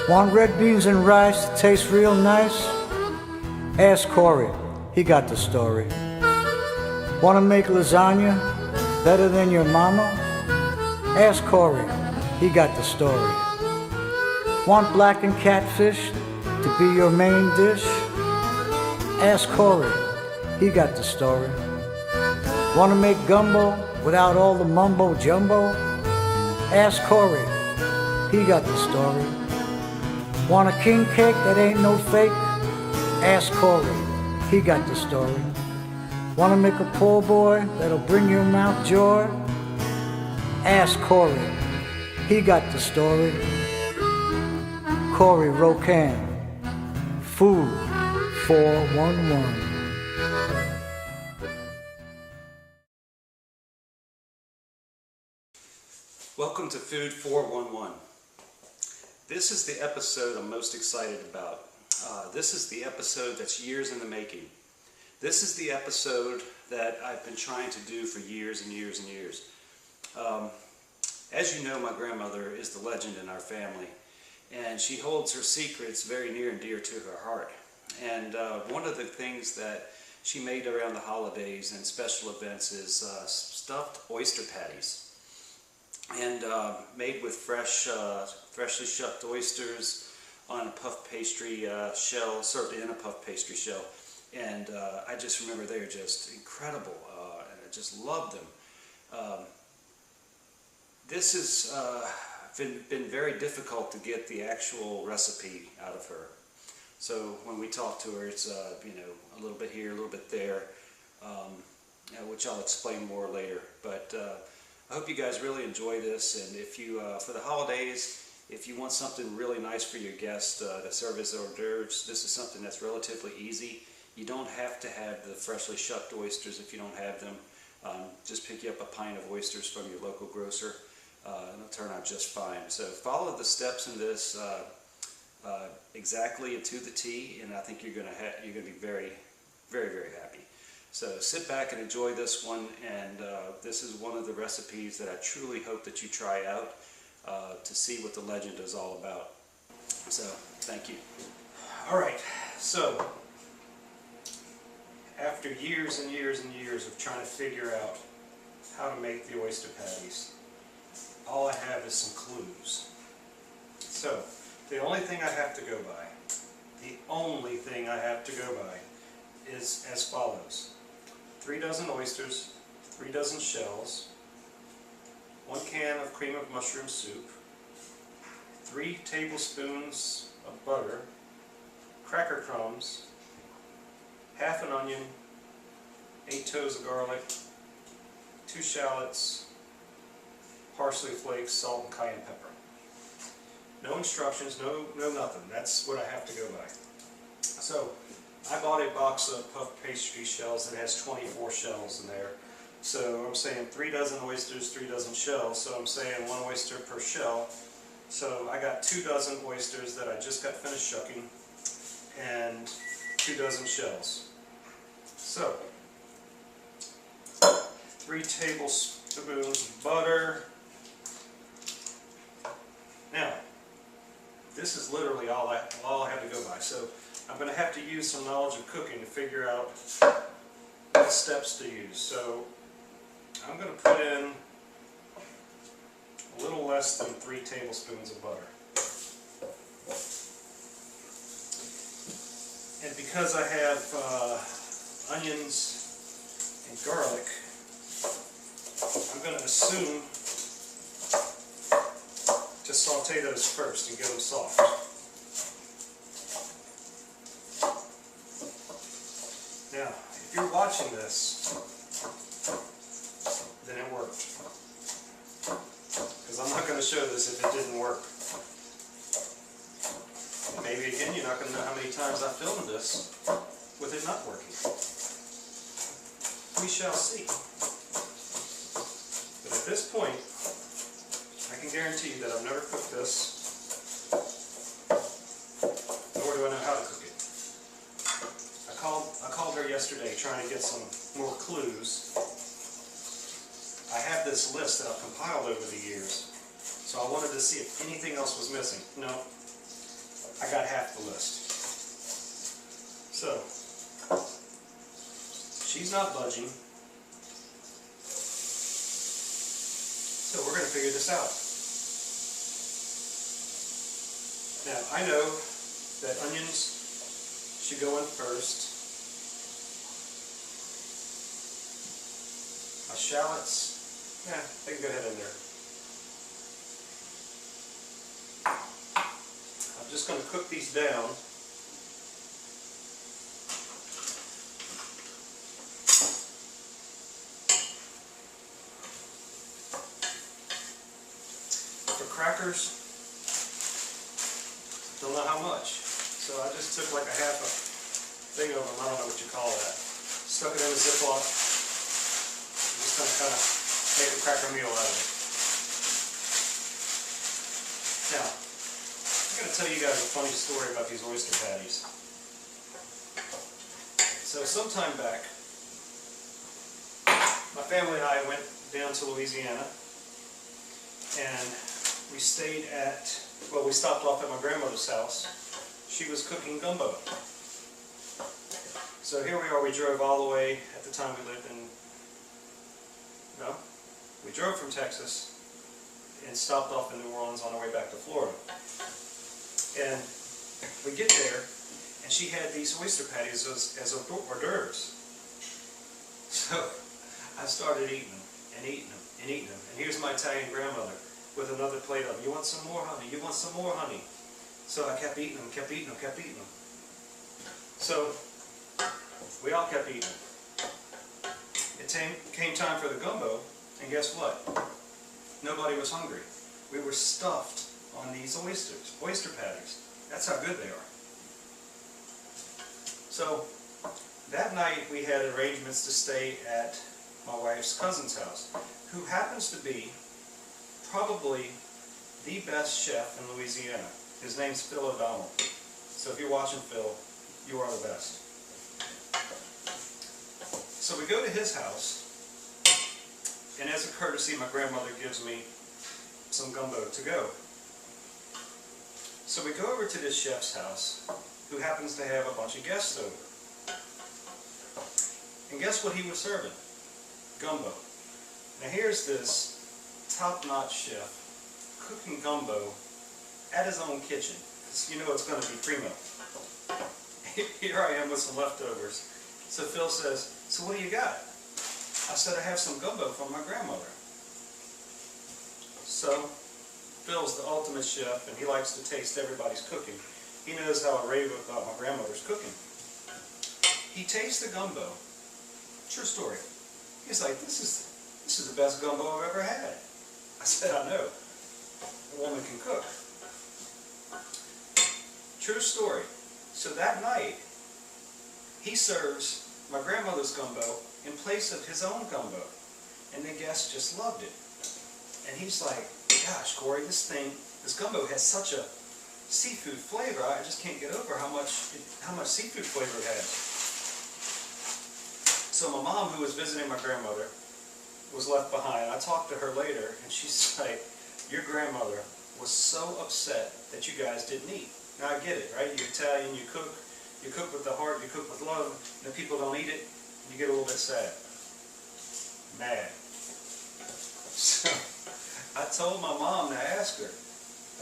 Want red beans and rice that taste real nice? Ask Corey, he got the story. Want to make lasagna better than your mama? Ask Corey, he got the story. Want blackened catfish to be your main dish? Ask Corey, he got the story. Want to make gumbo without all the mumbo jumbo? Ask Corey, he got the story. Want a king cake that ain't no fake? Ask Corey, he got the story. Want to make a poor boy that'll bring your mouth joy? Ask Corey, he got the story. Corey Rocan, Food 411. Welcome to Food 411. This is the episode I'm most excited about. This is the episode that's years in the making. This is the episode that I've been trying to do for years and years and years. As you know, my grandmother is the legend in our family, and she holds her secrets very near and dear to her heart. And one of the things that she made around the holidays and special events is stuffed oyster patties. And made with freshly shucked oysters on a puff pastry shell, served in a puff pastry shell. And I just remember they were just incredible, and I just loved them. This has been very difficult to get the actual recipe out of her. So when we talk to her, it's a little bit here, a little bit there, which I'll explain more later. But I hope you guys really enjoy this, and if you, for the holidays, if you want something really nice for your guests to serve as hors d'oeuvres, this is something that's relatively easy. You don't have to have the freshly shucked oysters if you don't have them. Just pick you up a pint of oysters from your local grocer, and it'll turn out just fine. So follow the steps in this exactly and to the T, and I think you're going to be very, very, very happy. So sit back and enjoy this one, and this is one of the recipes that I truly hope that you try out to see what the legend is all about. So, thank you. Alright, so after years and years and years of trying to figure out how to make the oyster patties, all I have is some clues. So, the only thing I have to go by, is as follows. 3 dozen oysters, 3 dozen shells, 1 can of cream of mushroom soup, 3 tablespoons of butter, cracker crumbs, half an onion, 8 toes of garlic, 2 shallots, parsley flakes, salt and cayenne pepper. No instructions, no nothing. That's what I have to go by. So I bought a box of puff pastry shells that has 24 shells in there. So I'm saying 3 dozen oysters, 3 dozen shells. So I'm saying 1 oyster per shell. So I got 2 dozen oysters that I just got finished shucking and 2 dozen shells. So 3 tablespoons of butter. Now, this is literally all I have to go by. So I'm going to have to use some knowledge of cooking to figure out what steps to use. So I'm going to put in a little less than 3 tablespoons of butter. And because I have onions and garlic, I'm going to assume to saute those first and get them soft. Now, if you're watching this, then it worked. Because I'm not going to show this if it didn't work. Maybe again, you're not going to know how many times I filmed this with it not working. We shall see. But at this point, I can guarantee you that I've never cooked this, nor do I know how to cook it. I called her yesterday trying to get some more clues. I have this list that I've compiled over the years, so I wanted to see if anything else was missing. No, I got half the list. So, she's not budging. So we're going to figure this out. Now, I know that onions should go in first. Shallots, they can go ahead in there. I'm just going to cook these down. For crackers, don't know how much, so I just took like a half a thing of them, I don't know what you call that. Stuck it in a Ziploc. Just going to kind of make a cracker meal out of it. Now, I'm going to tell you guys a funny story about these oyster patties. So sometime back, my family and I went down to Louisiana, and we stayed at, well, we stopped off at my grandmother's house. She was cooking gumbo. So here we are, we drove all the way, at the time we lived in, no, we drove from Texas and stopped off in New Orleans on our way back to Florida. And we get there, and she had these oyster patties as hors d'oeuvres. So I started eating them, and eating them, and eating them. And here's my Italian grandmother with another plate of them. You want some more, honey? You want some more, honey? So I kept eating them, kept eating them, kept eating them. So we all kept eating them. It came time for the gumbo, and guess what? Nobody was hungry. We were stuffed on these oysters, oyster patties. That's how good they are. So that night we had arrangements to stay at my wife's cousin's house, who happens to be probably the best chef in Louisiana. His name's Phil O'Donnell. So if you're watching, Phil, you are the best. So we go to his house, and as a courtesy, my grandmother gives me some gumbo to go. So we go over to this chef's house, who happens to have a bunch of guests over. And guess what he was serving? Gumbo. Now here's this top-notch chef cooking gumbo at his own kitchen, because you know it's going to be primo. Here I am with some leftovers. So Phil says, so what do you got? I said, I have some gumbo from my grandmother. So Phil's the ultimate chef, and he likes to taste everybody's cooking. He knows how I rave about my grandmother's cooking. He tastes the gumbo. True story. He's like, this is the best gumbo I've ever had. I said, I know. A woman can cook. True story. So that night, he serves my grandmother's gumbo in place of his own gumbo. And the guests just loved it. And he's like, gosh, Corey, this gumbo has such a seafood flavor. I just can't get over how much seafood flavor it has. So my mom, who was visiting my grandmother, was left behind. I talked to her later, and she's like, your grandmother was so upset that you guys didn't eat. Now I get it, right? You're Italian, you cook with the heart, you cook with love, and the people don't eat it, you get a little bit sad. Mad. So I told my mom to ask her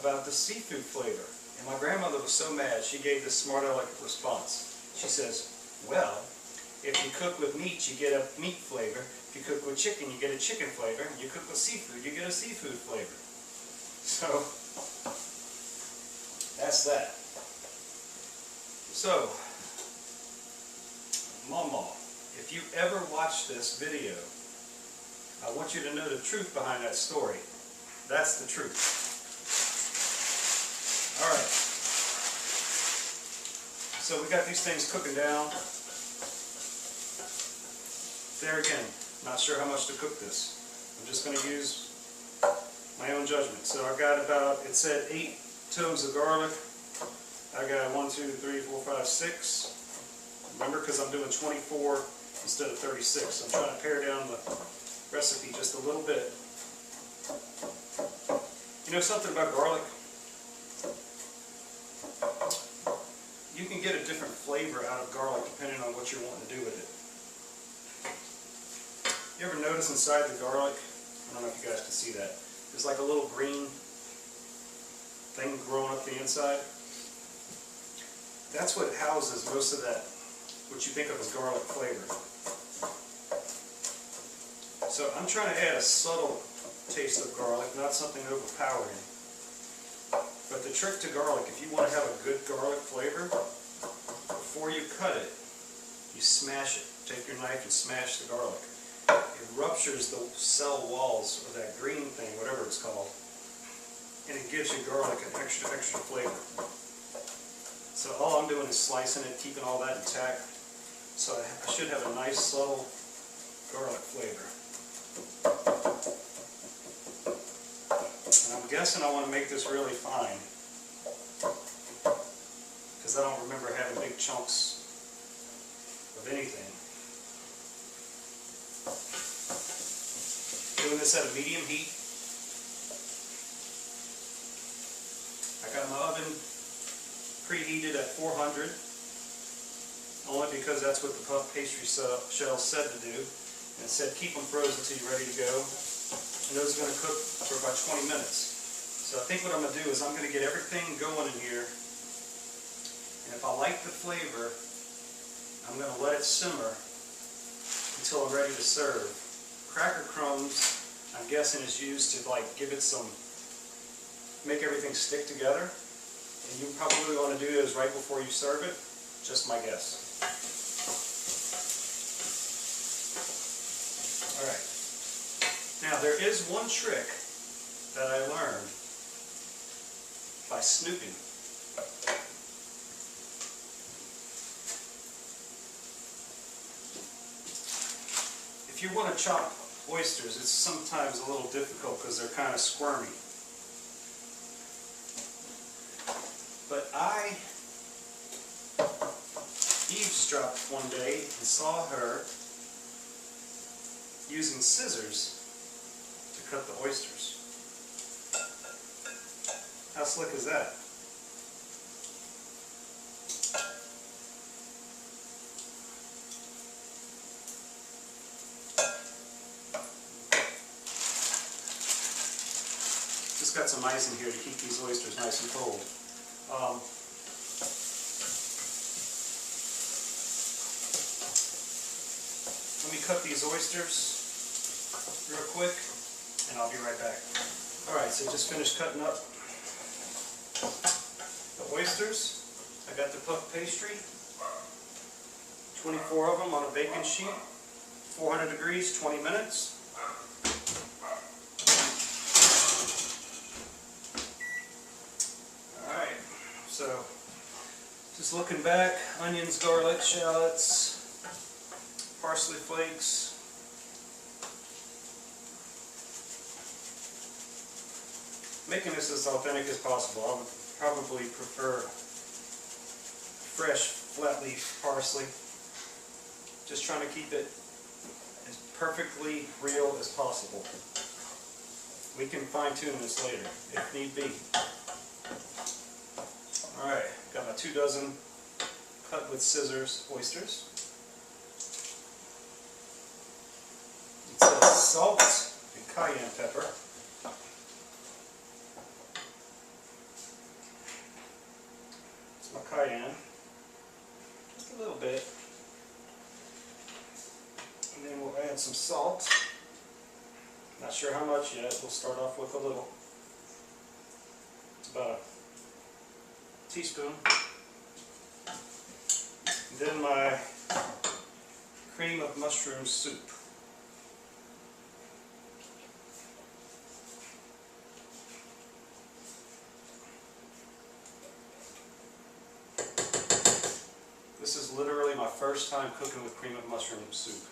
about the seafood flavor. And my grandmother was so mad, she gave this smart aleck response. She says, well, if you cook with meat, you get a meat flavor. If you cook with chicken, you get a chicken flavor. And you cook with seafood, you get a seafood flavor. So, that's that. So, Mama, if you ever watch this video, I want you to know the truth behind that story. That's the truth. Alright. So we got these things cooking down. There again, not sure how much to cook this. I'm just going to use my own judgment. So I got about, it said 8 cloves of garlic. I got 1, 2, 3, 4, 5, 6. Remember, because I'm doing 24 instead of 36. I'm trying to pare down the recipe just a little bit. You know something about garlic? You can get a different flavor out of garlic depending on what you're wanting to do with it. You ever notice inside the garlic, I don't know if you guys can see that, there's like a little green thing growing up the inside? That's what houses most of that, what you think of as garlic flavor. So I'm trying to add a subtle taste of garlic, not something overpowering. But the trick to garlic, if you want to have a good garlic flavor, before you cut it, you smash it. Take your knife and smash the garlic. It ruptures the cell walls of that green thing, whatever it's called, and it gives your garlic an extra flavor. So all I'm doing is slicing it, keeping all that intact. So I should have a nice subtle garlic flavor. And I'm guessing I want to make this really fine, because I don't remember having big chunks of anything. Doing this at a medium heat. I got my oven preheated at 400, only because that's what the puff pastry shell said to do. And it said keep them frozen until you're ready to go. And those are going to cook for about 20 minutes. So I think what I'm going to do is I'm going to get everything going in here. And if I like the flavor, I'm going to let it simmer until I'm ready to serve. Cracker crumbs, I'm guessing, is used to like give it some, make everything stick together. And you probably want to do those right before you serve it. Just my guess. Alright. Now there is one trick that I learned by snooping. If you want to chop oysters, it's sometimes a little difficult because they're kind of squirmy. But I eavesdropped one day and saw her using scissors to cut the oysters. How slick is that? Just got some ice in here to keep these oysters nice and cold. Let me cut these oysters real quick and I'll be right back. Alright, so just finished cutting up the oysters. I got the puff pastry, 24 of them on a baking sheet, 400 degrees, 20 minutes. Alright, so just looking back, onions, garlic, shallots, parsley flakes, making this as authentic as possible. I would probably prefer fresh flat leaf parsley. Just trying to keep it as perfectly real as possible. We can fine tune this later if need be. Alright, got my 2 dozen cut with scissors oysters. It says salt and cayenne pepper. It's my cayenne. Just a little bit. And then we'll add some salt. Not sure how much yet. We'll start off with a little. It's about a teaspoon. And then my cream of mushroom soup. This is literally my first time cooking with cream of mushroom soup.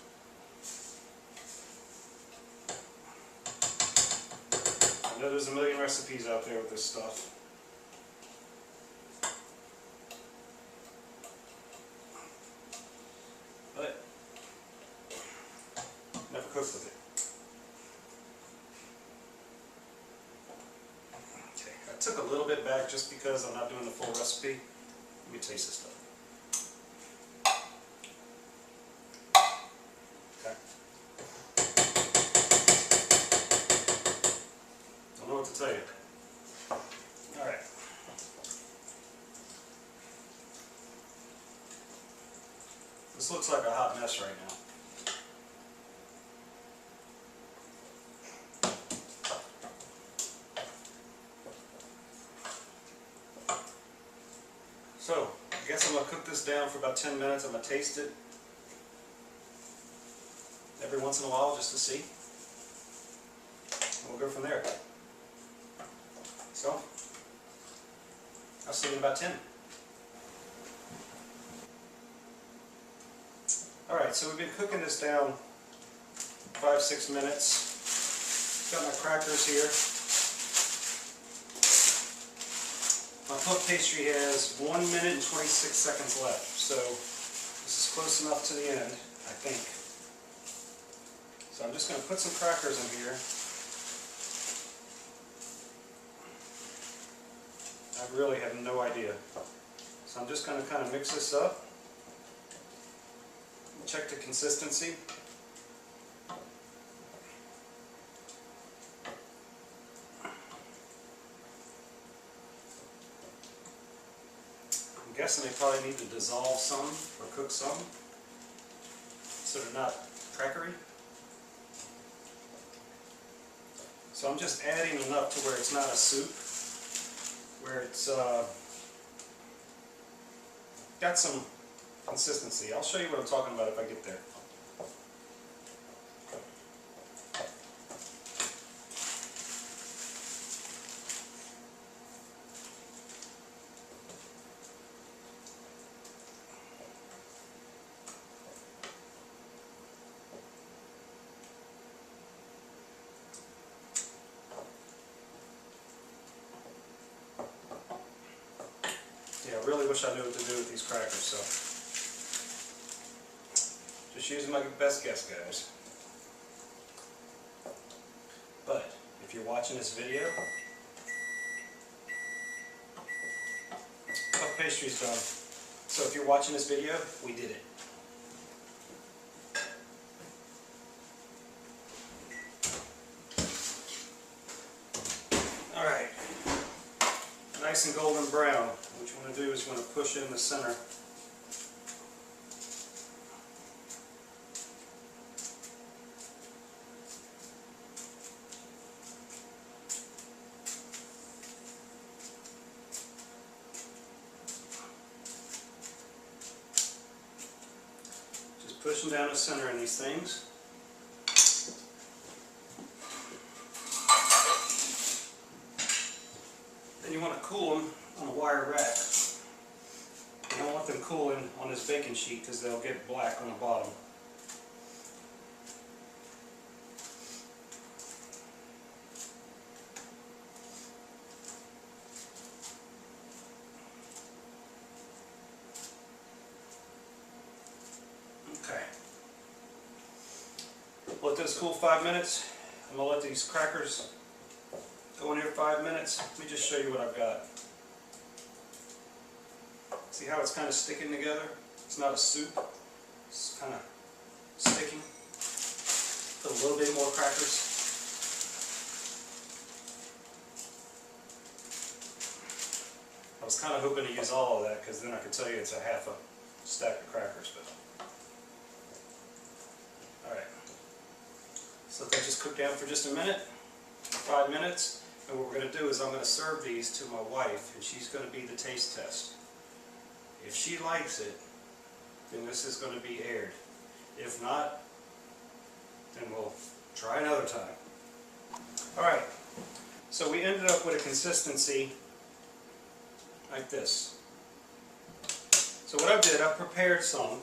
I know there's a million recipes out there with this stuff. But never cooked with it. Okay, I took a little bit back just because I'm not doing the full recipe. me taste this stuff. Okay. Don't know what to tell you. All right. This looks like a hot mess right now. So, I guess I'm going to cook this down for about 10 minutes. I'm going to taste it every once in a while just to see. And we'll go from there. So, I'll see you in about 10. Alright, so we've been cooking this down 5-6 minutes. Got my crackers here. My puff pastry has 1 minute and 26 seconds left, so this is close enough to the end, I think. So I'm just going to put some crackers in here. I really have no idea. So I'm just going to kind of mix this up. Check the consistency. I'm guessing they probably need to dissolve some or cook some so they're not crackery. So I'm just adding enough to where it's not a soup, where it's got some consistency. I'll show you what I'm talking about if I get there. Yeah, I really wish I knew what to do with these crackers, so just using my best guess, guys. But if you're watching this video, puff pastry's done. So if you're watching this video, we did it. Alright, nice and golden brown. What you want to do is you want to push in the center. Just pushing down the center in these things. Then you want to cool them on a wire rack. You don't want them cooling on this baking sheet because they'll get black on the bottom. Okay. Let this cool 5 minutes. I'm going to let these crackers go in here 5 minutes. Let me just show you what I've got. See how it's kind of sticking together? It's not a soup. It's kind of sticking. Put a little bit more crackers. I was kind of hoping to use all of that because then I could tell you it's a half a stack of crackers. But alright. So let that just cook down for just a minute, 5 minutes. And what we're going to do is I'm going to serve these to my wife and she's going to be the taste test. If she likes it, then this is going to be aired. If not, then we'll try another time. Alright, so we ended up with a consistency like this. So what I did, I prepared some,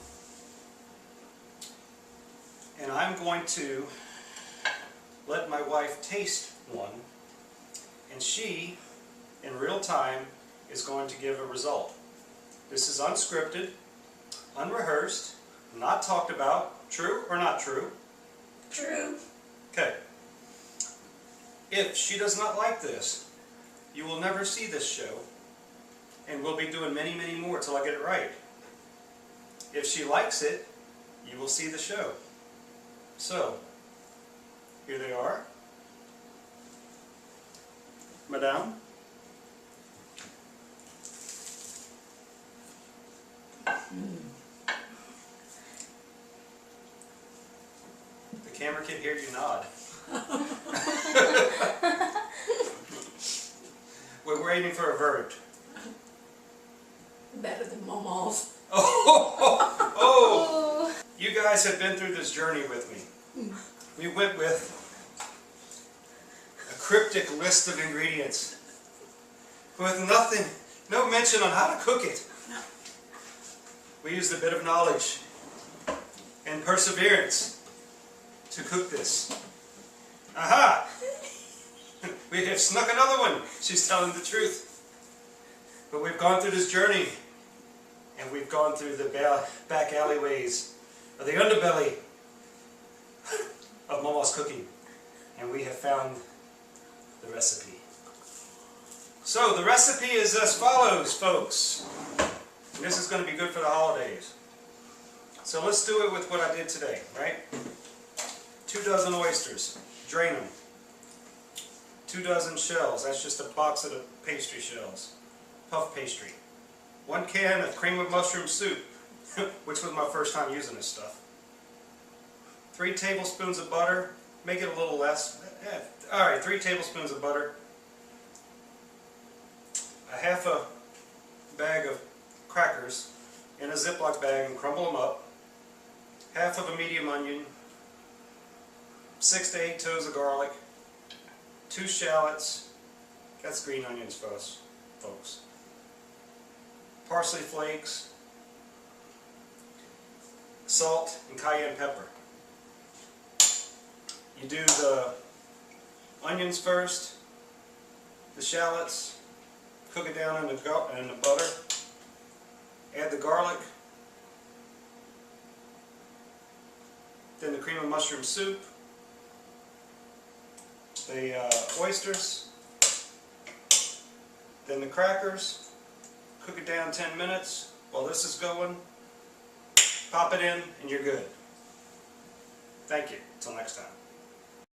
and I'm going to let my wife taste one, and she, in real time, is going to give a result. This is unscripted, unrehearsed, not talked about. True or not true? True. Okay. If she does not like this, you will never see this show, and we'll be doing many, many more till I get it right. If she likes it, you will see the show. So, here they are. Madame. The camera can hear you nod. We're waiting for a verdict. Better than Momo's. Oh! You guys have been through this journey with me. We went with a cryptic list of ingredients with nothing, no mention on how to cook it. We used a bit of knowledge and perseverance to cook this. Aha! We have snuck another one. She's telling the truth. But we've gone through this journey, and we've gone through the back alleyways of the underbelly of Momo's cooking, and we have found the recipe. So the recipe is as follows, folks. And this is going to be good for the holidays. So let's do it with what I did today, right? 2 dozen oysters, drain them. 2 dozen shells, that's just a box of the pastry shells, puff pastry. 1 can of cream of mushroom soup, which was my first time using this stuff. 3 tablespoons of butter, make it a little less. Alright, 3 tablespoons of butter. A half a bag of crackers in a Ziploc bag and crumble them up. Half of a medium onion. 6 to 8 toes of garlic. 2 shallots. That's green onions for us, folks. Parsley flakes. Salt and cayenne pepper. You do the onions first, the shallots, cook it down in the butter, add the garlic, then the cream of mushroom soup, the oysters, then the crackers, cook it down 10 minutes while this is going, pop it in, and you're good. Thank you. Until next time.